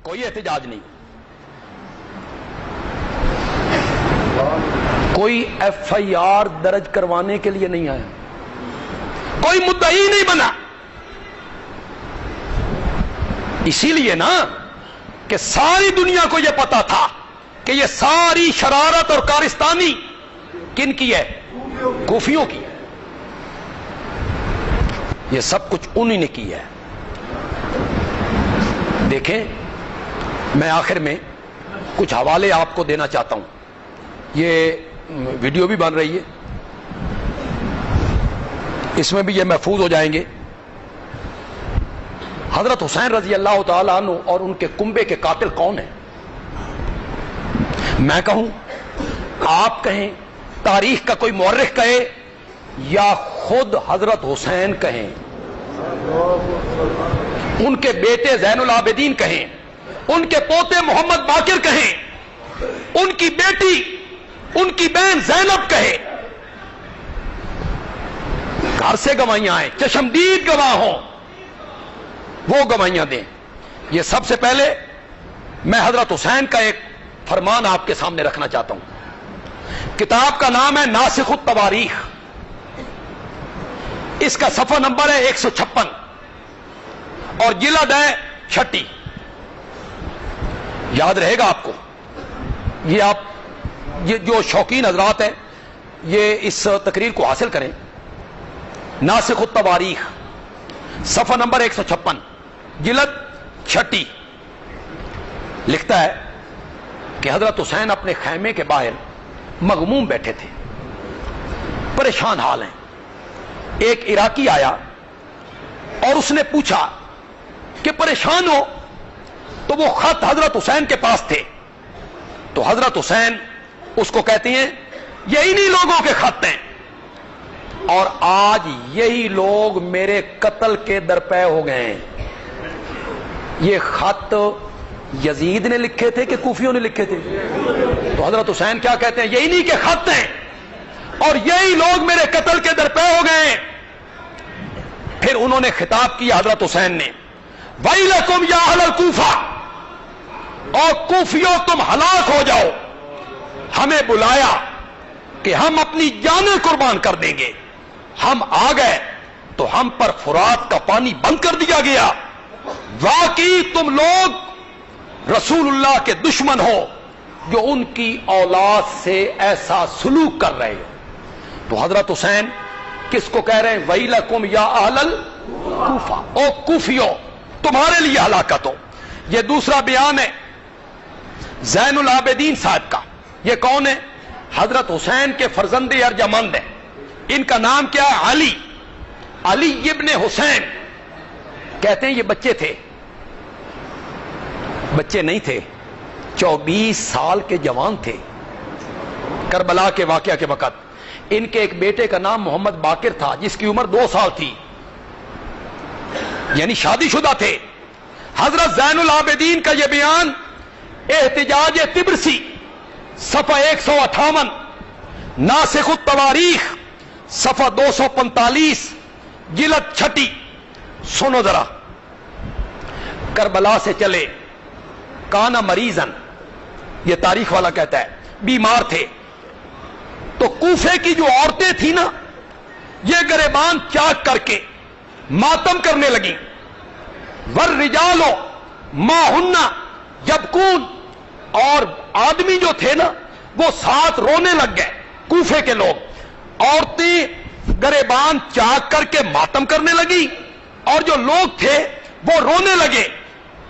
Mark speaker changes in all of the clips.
Speaker 1: کوئی احتجاج نہیں، کوئی ایف آئی آر درج کروانے کے لیے نہیں آیا، کوئی مدعی نہیں بنا۔ اسی لیے نا کہ ساری دنیا کو یہ پتا تھا کہ یہ ساری شرارت اور کارستانی کن کی ہے؟ کوفیوں کی ہے، یہ سب کچھ انہی نے کی ہے۔ دیکھیں، میں آخر میں کچھ حوالے آپ کو دینا چاہتا ہوں، یہ ویڈیو بھی بن رہی ہے، اس میں بھی یہ محفوظ ہو جائیں گے۔ حضرت حسین رضی اللہ تعالیٰ عنہ اور ان کے کنبے کے قاتل کون ہیں؟ میں کہوں، آپ کہیں، تاریخ کا کوئی مورخ کہے، یا خود حضرت حسین کہیں، ان کے بیٹے زین العابدین کہیں، ان کے پوتے محمد باقر کہیں، ان کی بیٹی، ان کی بہن زینب کہے، گھر سے گواہیاں آئیں، چشمدید گواہ ہوں، وہ گواہیاں دیں۔ یہ سب سے پہلے میں حضرت حسین کا ایک فرمان آپ کے سامنے رکھنا چاہتا ہوں۔ کتاب کا نام ہے ناسخ التواریخ، اس کا صفحہ نمبر ہے 156 اور جلد ہے 6۔ یاد رہے گا آپ کو، یہ جو شوقین حضرات ہیں یہ اس تقریر کو حاصل کریں۔ ناسخ التواریخ صفحہ نمبر 156 جلد 6 لکھتا ہے کہ حضرت حسین اپنے خیمے کے باہر مغموم بیٹھے تھے، پریشان حال ہیں۔ ایک عراقی آیا اور اس نے پوچھا کہ پریشان ہو؟ تو وہ خط حضرت حسین کے پاس تھے، تو حضرت حسین اس کو کہتے ہیں یہ انہی لوگوں کے خط ہیں، اور آج یہی لوگ میرے قتل کے درپے ہو گئے ہیں۔ یہ خط یزید نے لکھے تھے کہ کوفیوں نے لکھے تھے؟ تو حضرت حسین کیا کہتے ہیں؟ یہ انہی کے خط ہیں اور یہی لوگ میرے قتل کے درپے ہو گئے ہیں۔ پھر انہوں نے خطاب کیا حضرت حسین نے، وَيْلَكُمْ يَا أَهْلَ الْكُوفَةِ، اور کوفیوں تم ہلاک ہو جاؤ۔ ہمیں بلایا کہ ہم اپنی جانیں قربان کر دیں گے، ہم آ گئے تو ہم پر فرات کا پانی بند کر دیا گیا۔ واقعی تم لوگ رسول اللہ کے دشمن ہو جو ان کی اولاد سے ایسا سلوک کر رہے ہو۔ تو حضرت حسین کس کو کہہ رہے ہیں؟ وَيْلَكُمْ يَا أَهْلَ الْكُوفَةِ، او کوفیوں تمہارے لیے ہلاکت ہو۔ یہ دوسرا بیان ہے زین العابدین صاحب کا۔ یہ کون ہے؟ حضرت حسین کے فرزند ارجمند ہیں، ان کا نام کیا ہے؟ علی ابن حسین۔ کہتے ہیں یہ بچے تھے، بچے نہیں تھے، 24 سال کے جوان تھے کربلا کے واقعہ کے وقت۔ ان کے ایک بیٹے کا نام محمد باقر تھا جس کی عمر 2 سال تھی، یعنی شادی شدہ تھے۔ حضرت زین العابدین کا یہ بیان احتجاج طبرسی صفحہ 158، ناسخ التواریخ صفحہ 245 جلد 6۔ سنو ذرا، کربلا سے چلے، کانا مریضن، یہ تاریخ والا کہتا ہے بیمار تھے، تو کوفے کی جو عورتیں تھیں نا، یہ گریبان چاک کر کے ماتم کرنے لگیں۔ والرجال ماہن یبکون، اور آدمی جو تھے نا وہ ساتھ رونے لگ گئے، کوفے کے لوگ۔ عورتیں گریبان چاک کر کے ماتم کرنے لگی اور جو لوگ تھے وہ رونے لگے۔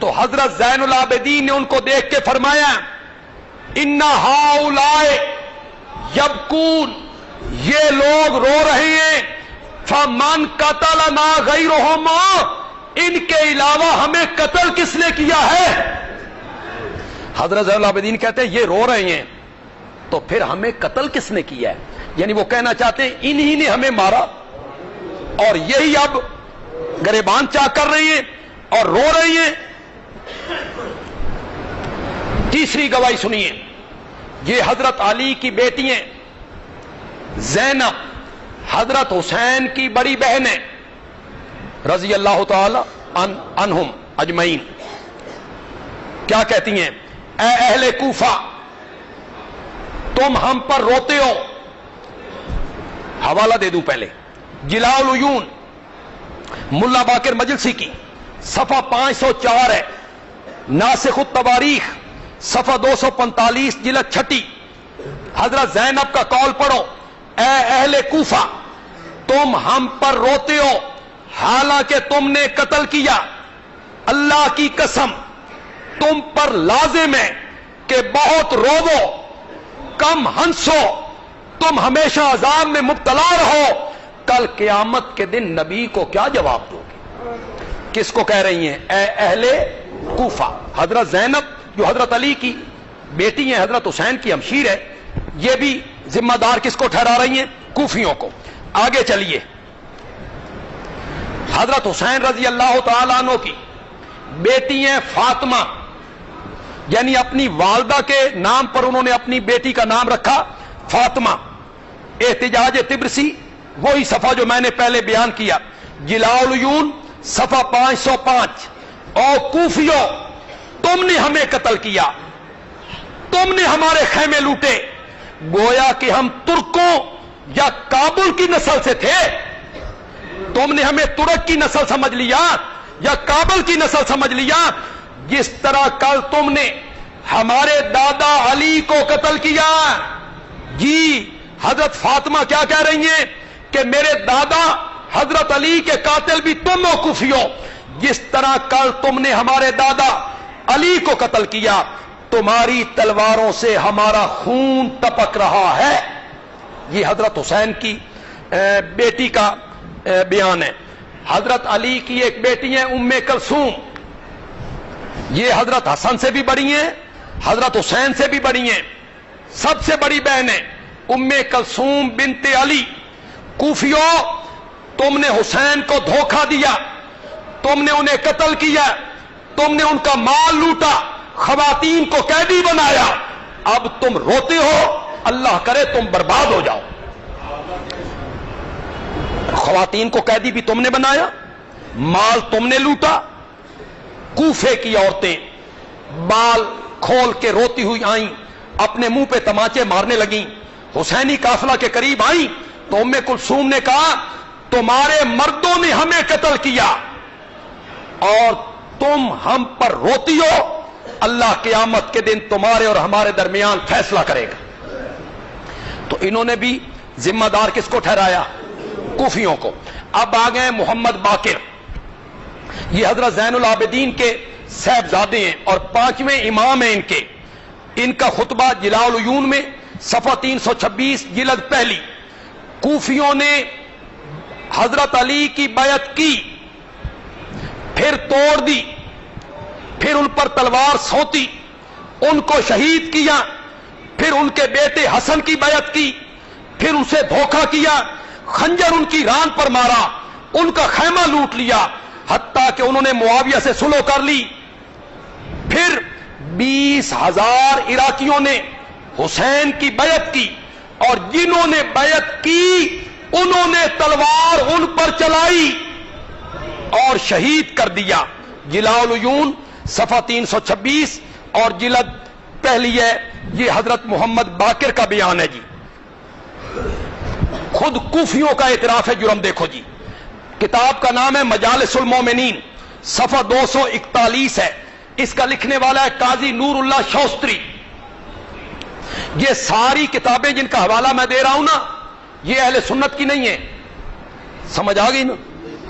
Speaker 1: تو حضرت زین العابدین نے ان کو دیکھ کے فرمایا، ان ہؤلاء یبکون، یہ لوگ رو رہے ہیں، فمن قتلنا غیرہما، ان کے علاوہ ہمیں قتل کس نے کیا ہے؟ حضرت زین العابدین کہتے ہیں یہ رو رہے ہیں تو پھر ہمیں قتل کس نے کیا ہے؟ یعنی وہ کہنا چاہتے ہیں انہی نے ہمیں مارا، اور یہی اب گریبان چاک کر رہی ہیں اور رو رہی ہیں۔ تیسری گواہی سنیے، یہ حضرت علی کی بیٹی ہیں زینب، حضرت حسین کی بڑی بہن ہے رضی اللہ تعالی عنہم اجمعین۔ کیا کہتی ہیں؟ اے اہل کوفہ تم ہم پر روتے ہو. حوالہ دے دوں پہلے، جلاء العیون ملا باقر مجلسی کی صفحہ 504 ہے، ناسخ التواریخ صفحہ 245 جلد 6. حضرت زینب کا قول پڑھو، اے اہل کوفہ تم ہم پر روتے ہو حالانکہ تم نے قتل کیا. اللہ کی قسم تم پر لازم ہے کہ بہت روو، کم ہنسو، تم ہمیشہ عذاب میں مبتلا رہو. کل قیامت کے دن نبی کو کیا جواب دو گے؟ کس کو کہہ رہی ہیں؟ اے اہل کوفہ. حضرت زینب جو حضرت علی کی بیٹی ہیں، حضرت حسین کی ہمشیر ہے، یہ بھی ذمہ دار کس کو ٹھہرا رہی ہیں؟ کوفیوں کو. آگے چلیے، حضرت حسین رضی اللہ تعالیٰ عنہ کی بیٹی ہیں فاطمہ، یعنی اپنی والدہ کے نام پر انہوں نے اپنی بیٹی کا نام رکھا فاطمہ. احتجاج طبرسی وہی صفحہ جو میں نے پہلے بیان کیا، جلاء العیون صفحہ 505. او کوفیو تم نے ہمیں قتل کیا، تم نے ہمارے خیمے لوٹے، گویا کہ ہم ترکوں یا کابل کی نسل سے تھے. تم نے ہمیں ترک کی نسل سمجھ لیا یا کابل کی نسل سمجھ لیا. جس طرح کل تم نے ہمارے دادا علی کو قتل کیا. جی حضرت فاطمہ کیا کہہ رہی ہیں کہ میرے دادا حضرت علی کے قاتل بھی تم ہو کوفیو. جس طرح کل تم نے ہمارے دادا علی کو قتل کیا، تمہاری تلواروں سے ہمارا خون ٹپک رہا ہے. یہ حضرت حسین کی بیٹی کا بیان ہے. حضرت علی کی ایک بیٹی ہیں ام کلثوم، یہ حضرت حسن سے بھی بڑی ہیں، حضرت حسین سے بھی بڑی ہیں، سب سے بڑی بہن ہیں ام کلثوم بنت علی. کوفیو تم نے حسین کو دھوکہ دیا، تم نے انہیں قتل کیا، تم نے ان کا مال لوٹا، خواتین کو قیدی بنایا. اب تم روتے ہو، اللہ کرے تم برباد ہو جاؤ. خواتین کو قیدی بھی تم نے بنایا، مال تم نے لوٹا. کوفے کی عورتیں بال کھول کے روتی ہوئی آئیں، اپنے منہ پہ تماچے مارنے لگیں. حسینی قافلہ کے قریب آئیں تو ام کلثوم نے کہا تمہارے مردوں نے ہمیں قتل کیا اور تم ہم پر روتی ہو. اللہ قیامت کے دن تمہارے اور ہمارے درمیان فیصلہ کرے گا. تو انہوں نے بھی ذمہ دار کس کو ٹھہرایا؟ کوفیوں کو. اب آ گئے محمد باقر، یہ حضرت زین العابدین کے صاحبزادے ہیں اور 5ویں امام ہیں ان کا خطبہ جلاء العیون میں صفحہ 326 جلد پہلی. کوفیوں نے حضرت علی کی بیعت کی، پھر توڑ دی، پھر ان پر تلوار سونتی، ان کو شہید کیا، پھر ان کے بیٹے حسن کی بیعت کی، پھر اسے دھوکہ کیا، خنجر ان کی ران پر مارا، ان کا خیمہ لوٹ لیا، حتیٰ کہ انہوں نے معاویہ سے صلح کر لی. پھر 20,000 عراقیوں نے حسین کی بیعت کی اور جنہوں نے بیعت کی انہوں نے تلوار ان پر چلائی اور شہید کر دیا. جلاء العیون صفحہ 326 اور جلد پہلی ہے. یہ حضرت محمد باقر کا بیان ہے. جی خود کوفیوں کا اعتراف ہے جرم. دیکھو جی، کتاب کا نام ہے مجالس المومنین، صفحہ 241 ہے. اس کا لکھنے والا ہے قاضی نور اللہ شوستری. یہ ساری کتابیں جن کا حوالہ میں دے رہا ہوں نا، یہ اہل سنت کی نہیں ہیں. سمجھ آ گئی نا؟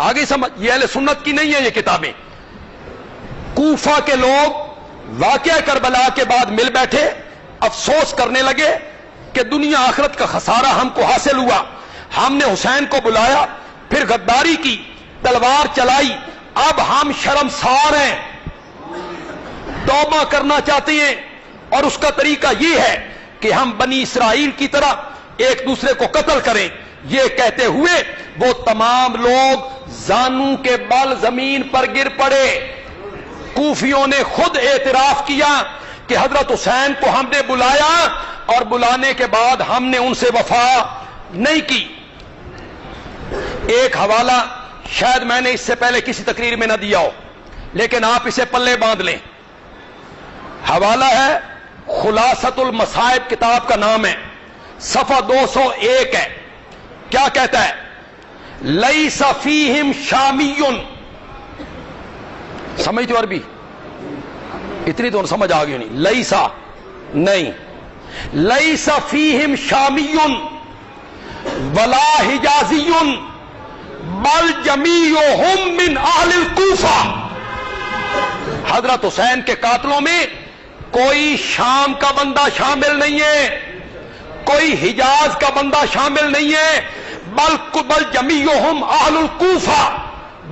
Speaker 1: آگے سمجھ. یہ اہل سنت کی نہیں ہیں یہ کتابیں. کوفہ کے لوگ واقعہ کربلا کے بعد مل بیٹھے، افسوس کرنے لگے کہ دنیا آخرت کا خسارہ ہم کو حاصل ہوا. ہم نے حسین کو بلایا، پھر غداری کی، تلوار چلائی، اب ہم شرمسار ہیں، توبہ کرنا چاہتے ہیں. اور اس کا طریقہ یہ ہے کہ ہم بنی اسرائیل کی طرح ایک دوسرے کو قتل کریں. یہ کہتے ہوئے وہ تمام لوگ زانوں کے بل زمین پر گر پڑے. کوفیوں نے خود اعتراف کیا کہ حضرت حسین کو ہم نے بلایا اور بلانے کے بعد ہم نے ان سے وفا نہیں کی. ایک حوالہ شاید میں نے اس سے پہلے کسی تقریر میں نہ دیا ہو، لیکن آپ اسے پلے باندھ لیں. حوالہ ہے خلاصۃ المصائب کتاب کا نام ہے، صفحہ 201 ہے. کیا کہتا ہے؟ لیس فیہم شامیون. سمجھتے ہو عربی؟ اتنی تو سمجھ آ گئی نہیں. لیسا نہیں، لیس فیہم شامیون ولا حجازیون بل جمیعہم من اہل الکوفہ. حضرت حسین کے قاتلوں میں کوئی شام کا بندہ شامل نہیں ہے، کوئی حجاز کا بندہ شامل نہیں ہے، بل جمیعہم اہل الکوفہ،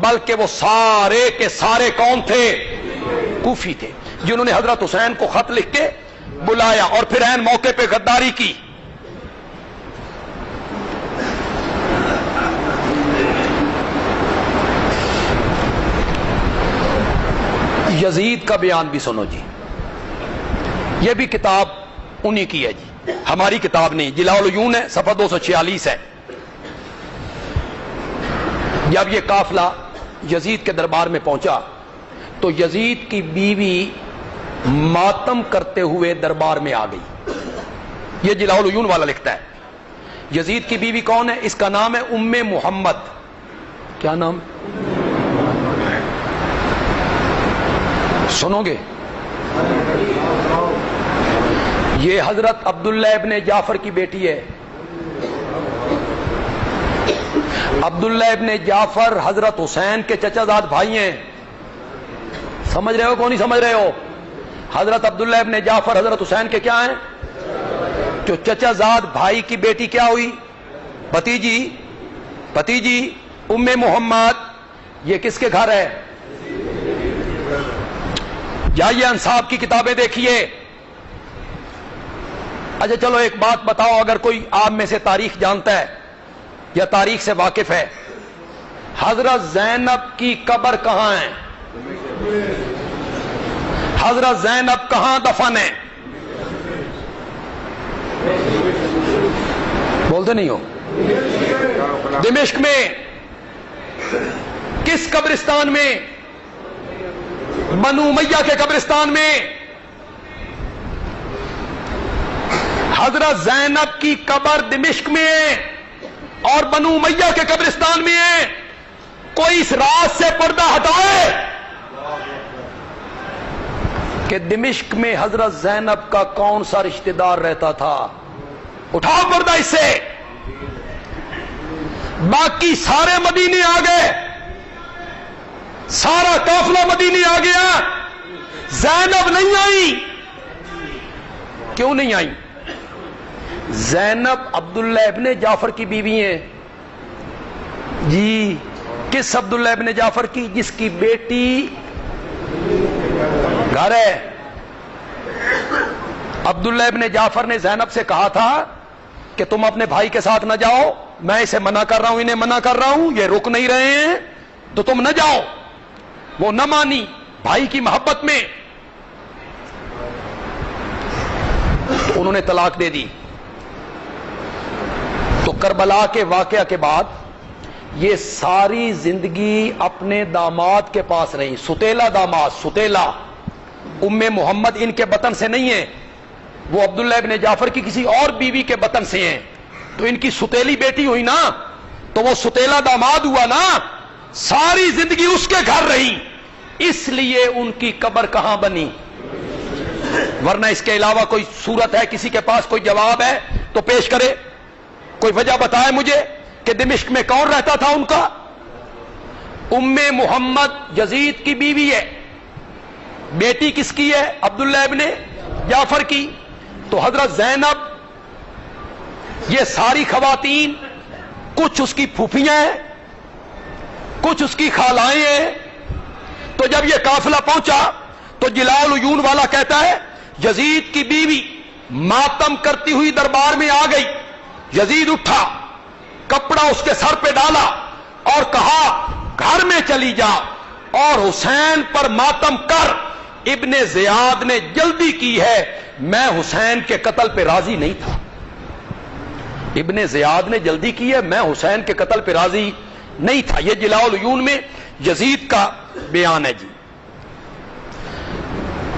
Speaker 1: بلکہ وہ سارے کے سارے کون تھے؟ کوفی تھے، جنہوں نے حضرت حسین کو خط لکھ کے بلایا اور پھر عین موقع پہ غداری کی. یزید کا بیان بھی سنو جی، یہ بھی کتاب انہی کی ہے جی، ہماری کتاب نہیں. جلاء العیون ہے، صفحہ 246 ہے. جب یہ قافلہ یزید کے دربار میں پہنچا تو یزید کی بیوی ماتم کرتے ہوئے دربار میں آ گئی. یہ جلاء العیون والا لکھتا ہے. یزید کی بیوی کون ہے؟ اس کا نام ہے ام محمد. کیا نام؟ سنو گے؟ یہ حضرت عبداللہ ابن جعفر کی بیٹی ہے. عبداللہ ابن جعفر حضرت حسین کے چچا زاد بھائی ہیں. سمجھ رہے ہو کون نہیں سمجھ رہے ہو؟ حضرت عبداللہ ابن جعفر حضرت حسین کے کیا ہیں؟ جو چچا زاد بھائی کی بیٹی کیا ہوئی؟ بھتیجی ام محمد. یہ کس کے گھر ہے؟ جائیے انصاب کی کتابیں دیکھیے. اچھا چلو ایک بات بتاؤ، اگر کوئی آپ میں سے تاریخ جانتا ہے یا تاریخ سے واقف ہے، حضرت زینب کی قبر کہاں ہے؟ حضرت زینب کہاں دفن ہے؟ بولتے نہیں ہو؟ دمشق میں. کس قبرستان میں؟ بنو امیہ کے قبرستان میں. حضرت زینب کی قبر دمشق میں ہے اور بنو امیہ کے قبرستان میں ہے. کوئی اس راز سے پردہ ہٹائے کہ دمشق میں حضرت زینب کا کون سا رشتہ دار رہتا تھا؟ اٹھاؤ پردہ اس سے. باقی سارے مدینے آ گئے، سارا قافلہ مدینے آ گیا، زینب نہیں آئی. کیوں نہیں آئی؟ زینب عبداللہ ابن جعفر کی بیوی ہیں جی. کس عبداللہ ابن جعفر کی؟ جس کی بیٹی گھر ہے. عبداللہ ابن جعفر نے زینب سے کہا تھا کہ تم اپنے بھائی کے ساتھ نہ جاؤ، میں اسے منع کر رہا ہوں، انہیں منع کر رہا ہوں، یہ رک نہیں رہے ہیں تو تم نہ جاؤ. وہ نہ مانی بھائی کی محبت میں، تو انہوں نے طلاق دے دی. تو کربلا کے واقعہ کے بعد یہ ساری زندگی اپنے داماد کے پاس رہی. ستیلا داماد، ستیلا. ام محمد ان کے بطن سے نہیں ہے، وہ عبداللہ ابن جعفر کی کسی اور بیوی کے بطن سے ہیں. تو ان کی ستیلی بیٹی ہوئی نا، تو وہ ستیلا داماد ہوا نا. ساری زندگی اس کے گھر رہی، اس لیے ان کی قبر کہاں بنی؟ ورنہ اس کے علاوہ کوئی صورت ہے؟ کسی کے پاس کوئی جواب ہے تو پیش کرے. کوئی وجہ بتائے مجھے کہ دمشق میں کون رہتا تھا ان کا؟ ام محمد یزید کی بیوی ہے. بیٹی کس کی ہے؟ عبداللہ ابن جعفر کی. تو حضرت زینب، یہ ساری خواتین کچھ اس کی پھوپھیاں ہیں، کچھ اس کی خالائیں ہیں. تو جب یہ قافلہ پہنچا تو جلاء العیون والا کہتا ہے یزید کی بیوی ماتم کرتی ہوئی دربار میں آ گئی. یزید اٹھا، کپڑا اس کے سر پہ ڈالا اور کہا گھر میں چلی جا اور حسین پر ماتم کر. ابن زیاد نے جلدی کی ہے، میں حسین کے قتل پہ راضی نہیں تھا. ابن زیاد نے جلدی کی ہے، میں حسین کے قتل پہ راضی نہیں تھا. یہ جلاء العیون میں یزید کا بیان ہے جی.